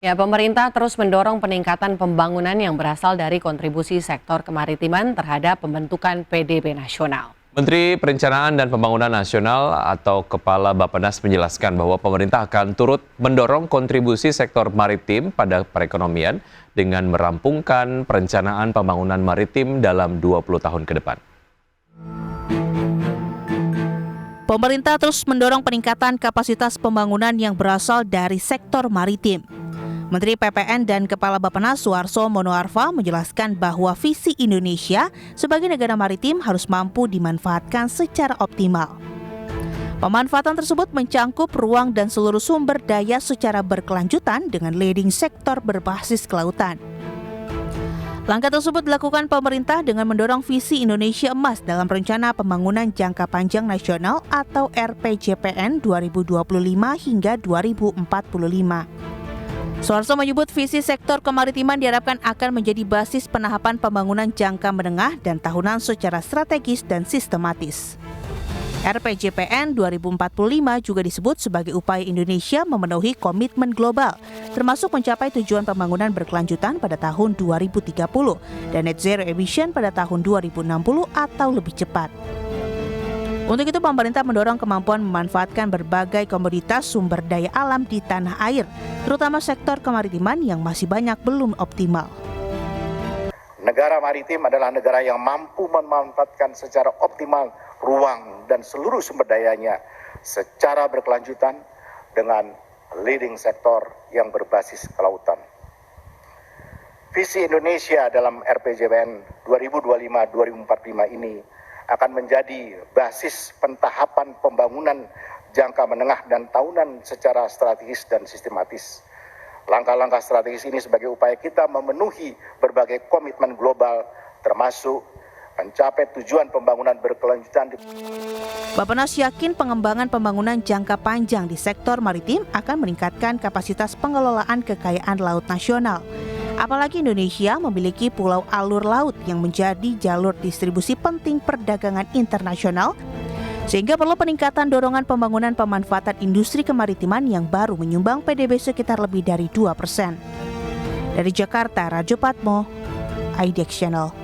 Ya, pemerintah terus mendorong peningkatan pembangunan yang berasal dari kontribusi sektor kemaritiman terhadap pembentukan PDB nasional. Menteri Perencanaan dan Pembangunan Nasional atau Kepala Bappenas menjelaskan bahwa pemerintah akan turut mendorong kontribusi sektor maritim pada perekonomian dengan merampungkan perencanaan pembangunan maritim dalam 20 tahun ke depan. Pemerintah terus mendorong peningkatan kapasitas pembangunan yang berasal dari sektor maritim. Menteri PPN dan Kepala Bappenas Suharso Monoarfa menjelaskan bahwa visi Indonesia sebagai negara maritim harus mampu dimanfaatkan secara optimal. Pemanfaatan tersebut mencangkup ruang dan seluruh sumber daya secara berkelanjutan dengan leading sektor berbasis kelautan. Langkah tersebut dilakukan pemerintah dengan mendorong visi Indonesia Emas dalam Rencana Pembangunan Jangka Panjang Nasional atau RPJPN 2025 hingga 2045. Suharso menyebut visi sektor kemaritiman diharapkan akan menjadi basis penahapan pembangunan jangka menengah dan tahunan secara strategis dan sistematis. RPJPN 2045 juga disebut sebagai upaya Indonesia memenuhi komitmen global, termasuk mencapai tujuan pembangunan berkelanjutan pada tahun 2030 dan net zero emission pada tahun 2060 atau lebih cepat. Untuk itu, pemerintah mendorong kemampuan memanfaatkan berbagai komoditas sumber daya alam di tanah air, terutama sektor kemaritiman yang masih banyak belum optimal. Negara maritim adalah negara yang mampu memanfaatkan secara optimal ruang dan seluruh sumber dayanya secara berkelanjutan dengan leading sektor yang berbasis kelautan. Visi Indonesia dalam RPJPN 2025-2045 ini akan menjadi basis pentahapan pembangunan jangka menengah dan tahunan secara strategis dan sistematis. Langkah-langkah strategis ini sebagai upaya kita memenuhi berbagai komitmen global, termasuk mencapai tujuan pembangunan berkelanjutan. Bappenas yakin pengembangan pembangunan jangka panjang di sektor maritim akan meningkatkan kapasitas pengelolaan kekayaan laut nasional. Apalagi Indonesia memiliki pulau alur laut yang menjadi jalur distribusi penting perdagangan internasional, sehingga perlu peningkatan dorongan pembangunan pemanfaatan industri kemaritiman yang baru menyumbang PDB sekitar lebih dari 2%. Dari Jakarta, Rajo Patmo, IDX Channel.